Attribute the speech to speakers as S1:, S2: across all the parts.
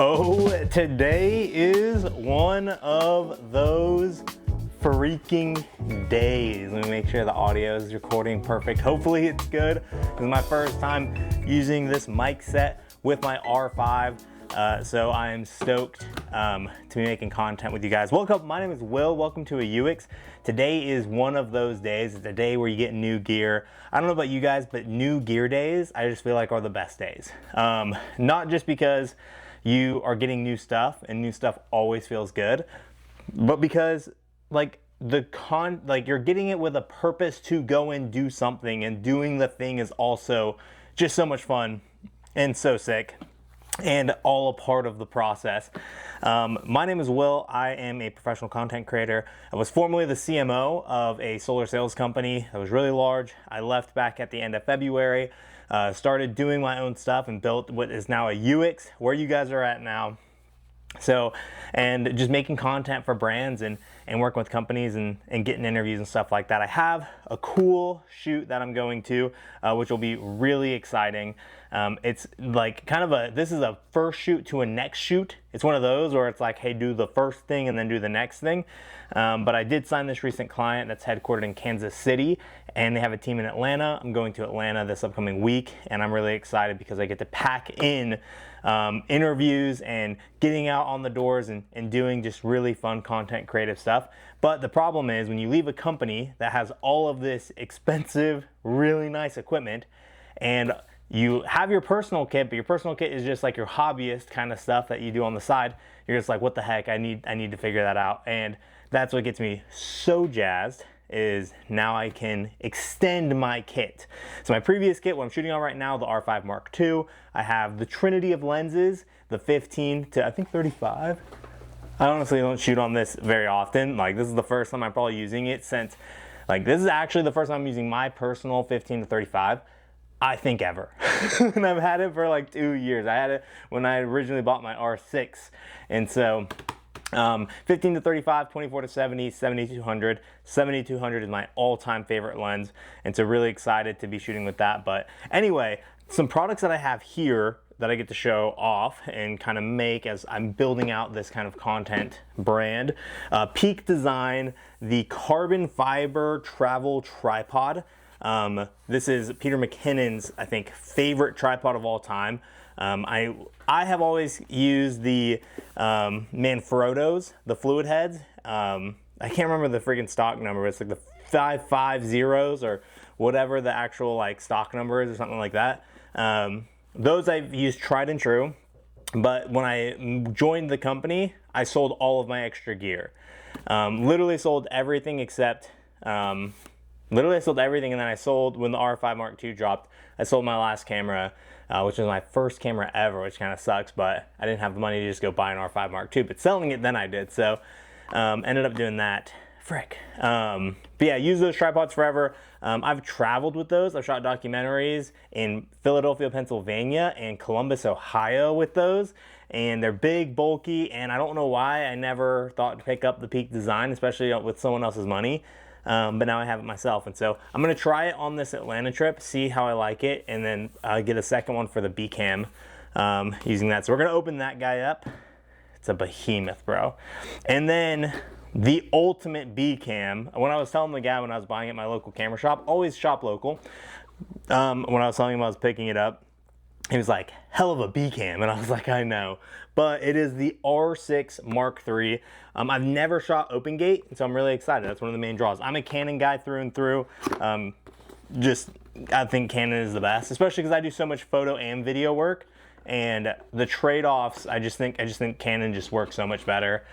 S1: Oh, today is one of those freaking days. Let me make sure the audio is recording perfect. Hopefully it's good. This is my first time using this mic set with my R5. So I am stoked to be making content with you guys. Welcome, my name is Will. Welcome to aeuix. Today is one of those days. It's a day where you get new gear. I don't know about you guys, but new gear days, I just feel like are the best days. Not just because you are getting new stuff and new stuff always feels good, but because like you're getting it with a purpose to go and do something, and doing the thing is also just so much fun and so sick and all a part of the process. My name is Will. I am a professional content creator. I was formerly the CMO of a solar sales company that was really large. I left back at the end of February, started doing my own stuff and built what is now aeuix, where you guys are at now. So, and just making content for brands and working with companies and getting interviews and stuff like that. I have a cool shoot that I'm going to, which will be really exciting. It's like this is a first shoot to a next shoot. It's one of those where it's like, hey, do the first thing and then do the next thing. But I did sign this recent client that's headquartered in Kansas City, and they have a team in Atlanta. I'm going to Atlanta this upcoming week, and I'm really excited because I get to pack in interviews and getting out on the doors and doing just really fun content creative stuff. But the problem is when you leave a company that has all of this expensive, really nice equipment, and you have your personal kit, but your personal kit is just like your hobbyist kind of stuff that you do on the side, you're just like, what the heck, I need to figure that out. And that's what gets me so jazzed, is now I can extend my kit. So my previous kit, what I'm shooting on right now, the R5 Mark II, I have the trinity of lenses, the 15 to I think 35. I honestly don't shoot on this very often. Like, this is the first time I'm probably using it since, like, this is actually the first time I'm using my personal 15 to 35, I think, ever. And I've had it for like 2 years. I had it when I originally bought my R6. And so 15 to 35, 24 to 70, 7200. 7200 is my all-time favorite lens, and so really excited to be shooting with that. But anyway, some products that I have here that I get to show off and kind of make as I'm building out this kind of content brand. Peak Design, the carbon fiber travel tripod. This is Peter McKinnon's, I think, favorite tripod of all time. I have always used the Manfrotto's, the fluid heads. I can't remember the freaking stock number, but it's like the 550s or whatever the actual like stock number is, or something like that. Those I've used tried and true, but when I joined the company, I sold all of my extra gear. Literally sold everything except, literally I sold everything, and then I sold, when the R5 Mark II dropped, I sold my last camera, which was my first camera ever, which kind of sucks, but I didn't have the money to just go buy an R5 Mark II, but selling it then I did, so ended up doing that. Frick. But yeah, use those tripods forever. I've traveled with those. I've shot documentaries in Philadelphia, Pennsylvania, and Columbus, Ohio with those, and they're big, bulky, and I don't know why I never thought to pick up the Peak Design, especially with someone else's money. But now I have it myself, and so I'm gonna try it on this Atlanta trip, see how I like it, and then get a second one for the B cam using that. So we're gonna open that guy up. It's a behemoth, bro. And then the ultimate B cam. When I was telling the guy when I was buying it at my local camera shop, always shop local. When I was telling him I was picking it up, he was like, hell of a B cam, and I was like, I know. But it is the R6 Mark III. I've never shot open gate, so I'm really excited. That's one of the main draws. I'm a Canon guy through and through. I think Canon is the best, especially because I do so much photo and video work. And the trade-offs, I just think Canon just works so much better.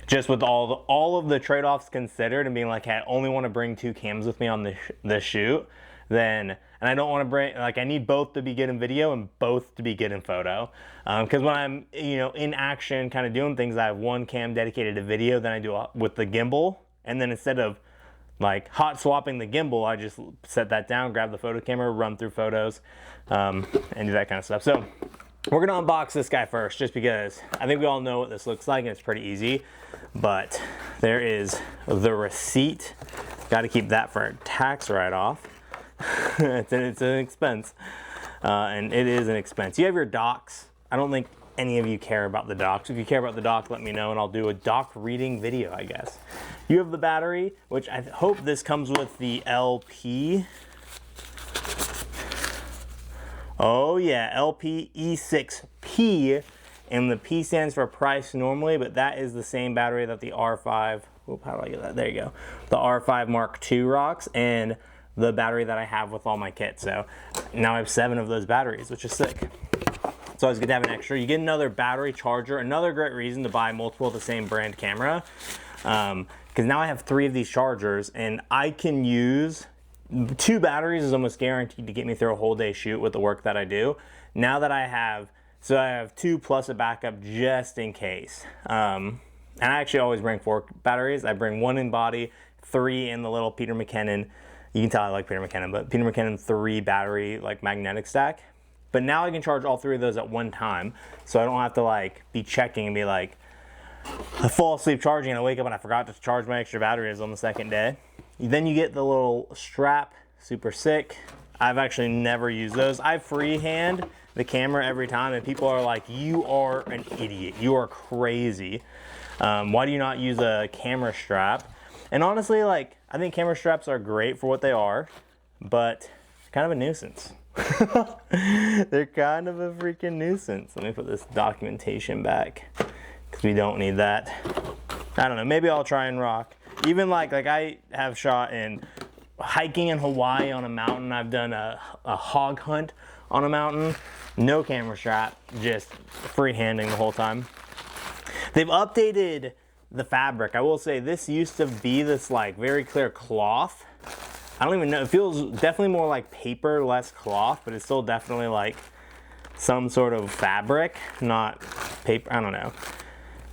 S1: Just with all of the trade-offs considered, and being like, hey, I only want to bring 2 cams with me on the shoot, and I don't want to bring, like, I need both to be good in video and both to be good in photo. Because when I'm, in action, kind of doing things, I have 1 cam dedicated to video, then I do with the gimbal, and then instead of like hot swapping the gimbal, I just set that down, grab the photo camera, run through photos, and do that kind of stuff. So we're gonna unbox this guy first, just because I think we all know what this looks like and it's pretty easy. But there is the receipt. Got to keep that for a tax write-off. it's an expense, and it is an expense. You have your docs. I don't think any of you care about the docks. If you care about the dock, let me know and I'll do a dock reading video, I guess. You have the battery, which I hope this comes with the LP. Oh yeah, LP E6P, and the P stands for price normally, but that is the same battery that the R5, whoop, how do I get that? There you go. The R5 Mark II rocks, and the battery that I have with all my kits. So now I have 7 of those batteries, which is sick. It's always good to have an extra. You get another battery charger, another great reason to buy multiple of the same brand camera. Because now I have 3 of these chargers, and I can use 2 batteries is almost guaranteed to get me through a whole day shoot with the work that I do. Now that I have 2 plus a backup just in case. And I actually always bring 4 batteries. I bring 1 in body, 3 in the little Peter McKinnon. You can tell I like Peter McKinnon, but Peter McKinnon 3 battery like magnetic stack. But now I can charge all 3 of those at one time, so I don't have to like be checking and be like, I fall asleep charging and I wake up and I forgot to charge my extra batteries on the second day. Then you get the little strap, super sick. I've actually never used those. I freehand the camera every time and people are like, you are an idiot, you are crazy. Why do you not use a camera strap? And honestly, like, I think camera straps are great for what they are, but kind of a nuisance. They're kind of a freaking nuisance. Let me put this documentation back because we don't need that. I don't know, maybe I'll try and rock. Even like I have shot in hiking in Hawaii on a mountain. I've done a hog hunt on a mountain. No camera strap, just freehanding the whole time. They've updated the fabric. I will say this used to be this like very clear cloth. I don't even know, it feels definitely more like paper, less cloth, but it's still definitely like some sort of fabric, not paper, I don't know.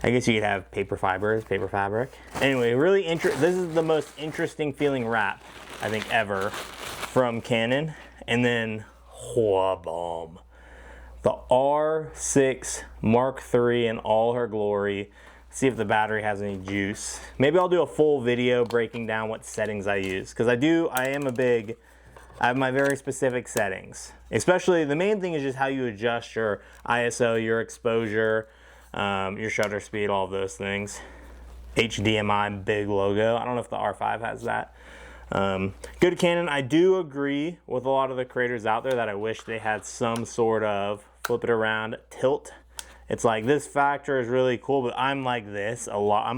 S1: I guess you could have paper fibers, paper fabric. Anyway, really this is the most interesting feeling wrap, I think, ever from Canon. And then, bomb. The R6 Mark III in all her glory. See if the battery has any juice. Maybe I'll do a full video breaking down what settings I use, because I have my very specific settings. Especially, the main thing is just how you adjust your ISO, your exposure, your shutter speed, all of those things. HDMI, big logo. I don't know if the R5 has that. Good Canon. I do agree with a lot of the creators out there that I wish they had some sort of flip it around tilt. It's like, this factor is really cool, but I'm like this a lot.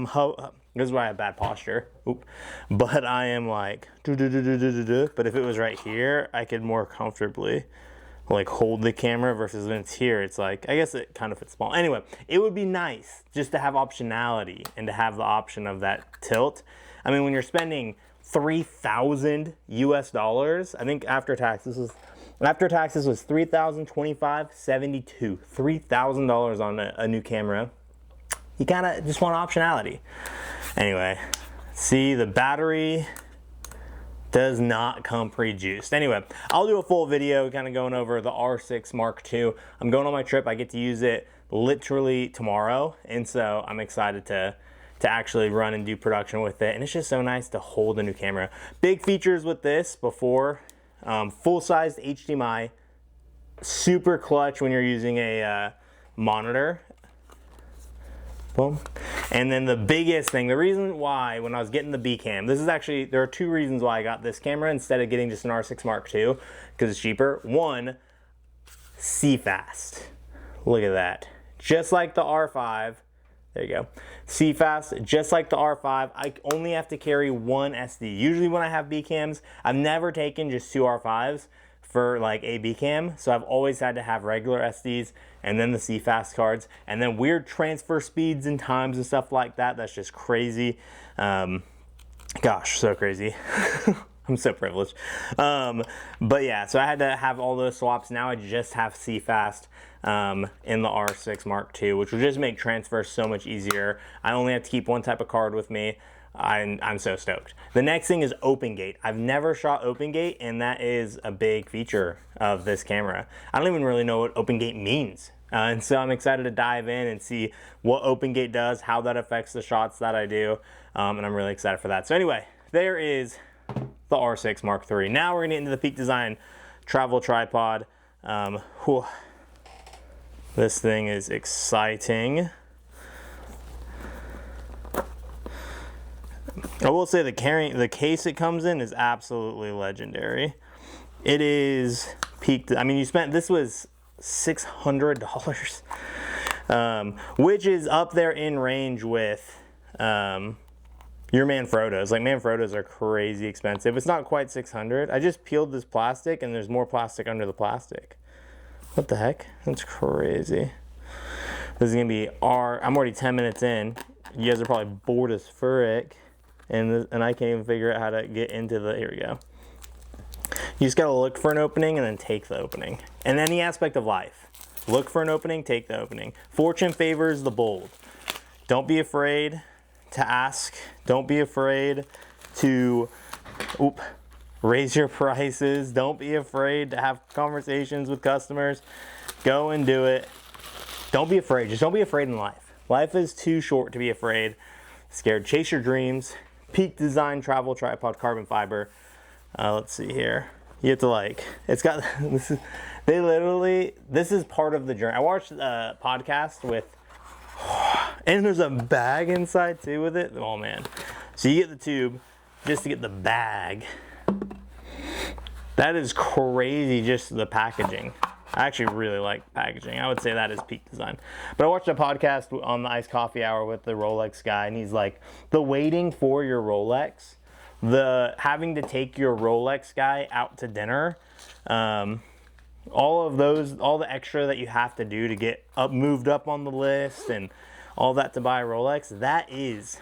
S1: This is why I have bad posture. Oop. But I am like, but if it was right here, I could more comfortably like hold the camera versus when it's here. It's like, I guess it kind of fits small. Anyway, it would be nice just to have optionality and to have the option of that tilt. I mean, when you're spending $3,000 US, I think after taxes was $3,025.72. $3,000 on a new camera. You kind of just want optionality. Anyway, see, the battery does not come pre-juiced. Anyway, I'll do a full video kind of going over the R6 Mark II. I'm going on my trip. I get to use it literally tomorrow, and so I'm excited to actually run and do production with it. And it's just so nice to hold a new camera. Big features with this before. Full-sized HDMI, super clutch when you're using a monitor. Boom. And then the biggest thing, the reason why when I was getting the B cam, there are 2 reasons why I got this camera instead of getting just an R6 Mark II, because it's cheaper. 1, CFast. Look at that. Just like the R5. There you go. CFast, just like the R5, I only have to carry 1 SD. Usually when I have B cams, I've never taken just 2 R5s for like a B cam, so I've always had to have regular SDs and then the CFast cards, and then weird transfer speeds and times and stuff like that. That's just crazy. Gosh, so crazy. I'm so privileged. But yeah, so I had to have all those swaps. Now I just have CFast in the R6 Mark II, which will just make transfer so much easier. I only have to keep 1 type of card with me. I'm so stoked. The next thing is open gate. I've never shot open gate, and that is a big feature of this camera. I don't even really know what open gate means. And so I'm excited to dive in and see what open gate does, how that affects the shots that I do. And I'm really excited for that. So anyway, there is the R6 Mark III. Now we're gonna get into the Peak Design travel tripod. This thing is exciting. I will say the case it comes in is absolutely legendary. It is peaked. I mean, this was $600, which is up there in range with your Manfrottos. Like, Manfrottos are crazy expensive. It's not quite 600. I just peeled this plastic and there's more plastic under the plastic. What the heck? That's crazy. This is gonna be I'm already 10 minutes in. You guys are probably bored as frick. And I can't even figure out how to get into here we go. You just gotta look for an opening and then take the opening. In any aspect of life, look for an opening, take the opening. Fortune favors the bold. Don't be afraid to ask. Don't be afraid to raise your prices. Don't be afraid to have conversations with customers. Go and do it. Don't be afraid. Just don't be afraid in life. Life is too short to be afraid. Scared. Chase your dreams. Peak Design travel tripod, carbon fiber. Let's see here. You have to it's got, this is part of the journey. I watched a podcast with, and there's a bag inside too with it. Oh man. So you get the tube just to get the bag. That is crazy, just the packaging. I actually really like packaging. I would say that is peak design. But I watched a podcast on the Iced Coffee Hour with the Rolex guy, and he's like, the waiting for your Rolex, the having to take your Rolex guy out to dinner, all the extra that you have to do to get moved up on the list and all that to buy a Rolex, that is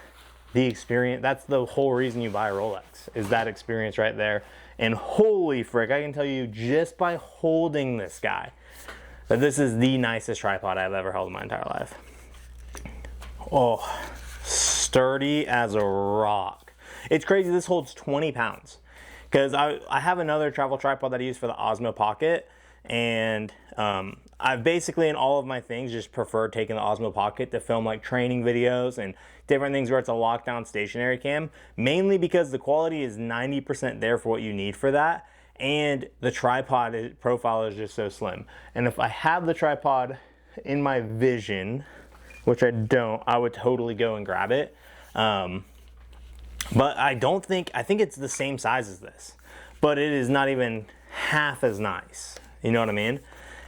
S1: the experience. That's the whole reason you buy a Rolex, is that experience right there. And holy frick, I can tell you just by holding this guy that this is the nicest tripod I've ever held in my entire life. Oh, sturdy as a rock. It's crazy, this holds 20 pounds. Because I have another travel tripod that I use for the Osmo Pocket, and I've basically in all of my things just preferred taking the Osmo Pocket to film like training videos and different things where it's a lockdown stationary cam, mainly because the quality is 90% there for what you need for that, and the tripod profile is just so slim. And if I have the tripod in my vision, which I don't, I would totally go and grab it. But I think it's the same size as this, but it is not even half as nice. You know what I mean?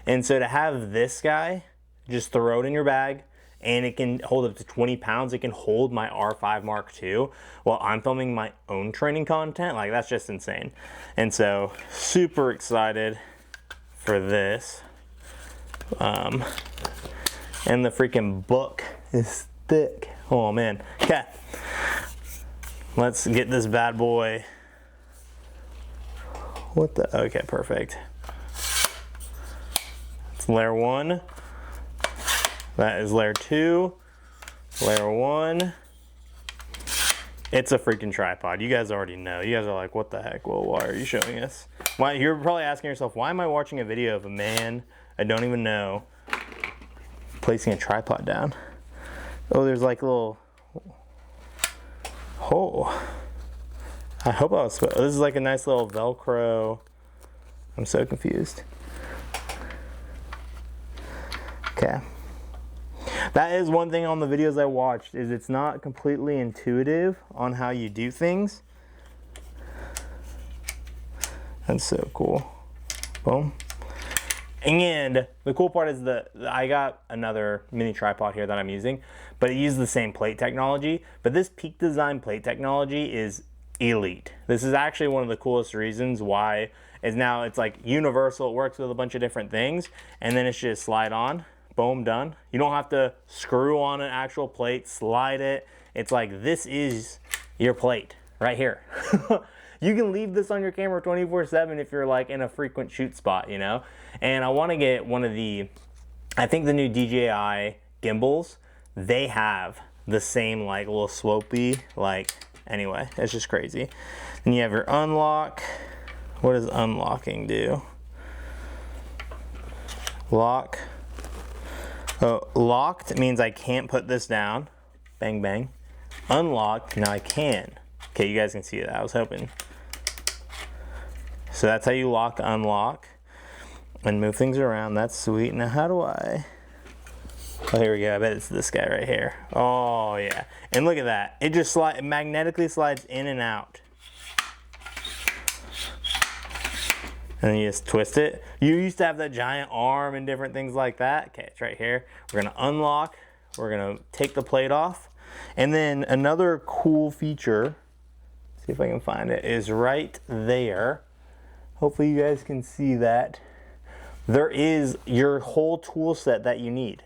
S1: And so to have this guy, just throw it in your bag, and it can hold up to 20 pounds. It can hold my R5 Mark II while I'm filming my own training content. Like, that's just insane. And so, super excited for this. And the freaking book is thick. Oh, man. Okay. Let's get this bad boy. What the? Okay, perfect. It's layer 1. That is layer 2, layer 1. It's a freaking tripod. You guys already know. You guys are like, what the heck? Well, why are you showing us? Why? You're probably asking yourself, why am I watching a video of a man I don't even know placing a tripod down? Oh, there's like a little, oh. I hope I was, this is like a nice little Velcro. I'm so confused. Okay. That is one thing on the videos I watched, is it's not completely intuitive on how you do things. That's so cool. Boom. And the cool part is that I got another mini tripod here that I'm using, but it uses the same plate technology. But this Peak Design plate technology is elite. This is actually one of the coolest reasons why is now it's like universal. It works with a bunch of different things, and then it's just slide on. Boom, done. You don't have to screw on an actual plate, slide it. It's like, this is your plate right here. You can leave this on your camera 24/7 if you're like in a frequent shoot spot, you know? And I want to get one of the, I think the new DJI gimbals, they have the same like little slopey, like, anyway, it's just crazy. Then you have your unlock. What does unlocking do? Lock. Oh, locked means I can't put this down. Bang, bang. Unlocked, now I can. Okay, you guys can see that, I was hoping. So that's how you lock, unlock, and move things around. That's sweet. Now how do I Oh, here we go. I bet it's this guy right here. Oh yeah. And look at that. It just magnetically slides in and out. And then you just twist it. You used to have that giant arm and different things like that. Okay, it's right here. We're gonna unlock. We're gonna take the plate off. And then another cool feature, see if I can find it, is right there. Hopefully you guys can see that. There is your whole tool set that you need.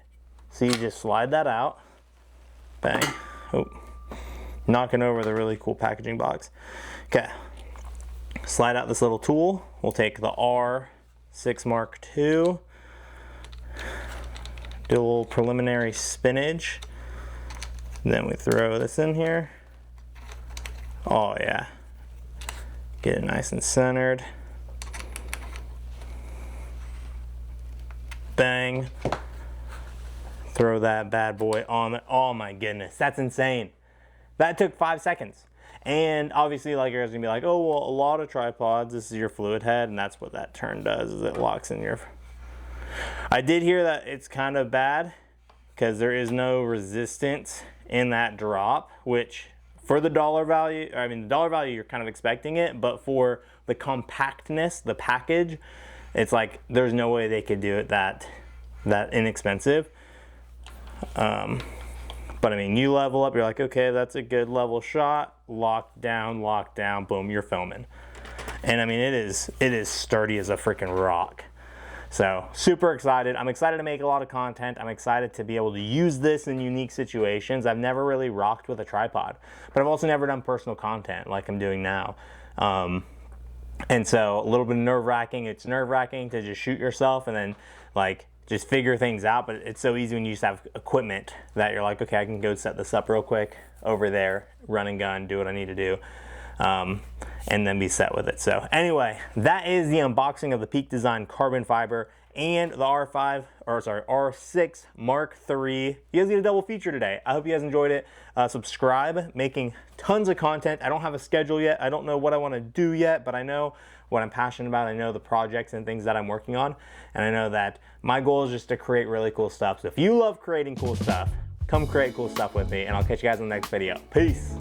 S1: So you just slide that out. Bang. Oh, knocking over the really cool packaging box. Okay. Slide out this little tool. We'll take the R6 Mark II. Do a little preliminary spinach. Then we throw this in here. Oh yeah. Get it nice and centered. Bang. Throw that bad boy on it. Oh my goodness, that's insane. That took 5 seconds. And obviously, like, you're gonna be like, oh, well, a lot of tripods, this is your fluid head, and that's what that turn does, is it locks in your... I did hear that it's kind of bad because there is no resistance in that drop, which for the dollar value, I mean, the dollar value, you're kind of expecting it, but for the compactness, the package, it's like, there's no way they could do it that inexpensive. But I mean, you level up, you're like, okay, that's a good level shot, lock down, boom, you're filming. And I mean, it is sturdy as a freaking rock. So super excited. I'm excited to make a lot of content. I'm excited to be able to use this in unique situations. I've never really rocked with a tripod, but I've also never done personal content like I'm doing now. And so a little bit nerve-wracking. It's nerve-wracking to just shoot yourself and then like just figure things out, but it's so easy when you just have equipment that you're like, okay, I can go set this up real quick over there, run and gun, do what I need to do, and then be set with it. So anyway, that is the unboxing of the Peak Design carbon fiber and the R6 Mark III. You guys get a double feature today. I hope you guys enjoyed it. Subscribe, making tons of content. I don't have a schedule yet. I don't know what I want to do yet, but I know what I'm passionate about. I know the projects and things that I'm working on. And I know that my goal is just to create really cool stuff. So if you love creating cool stuff, come create cool stuff with me, and I'll catch you guys in the next video. Peace.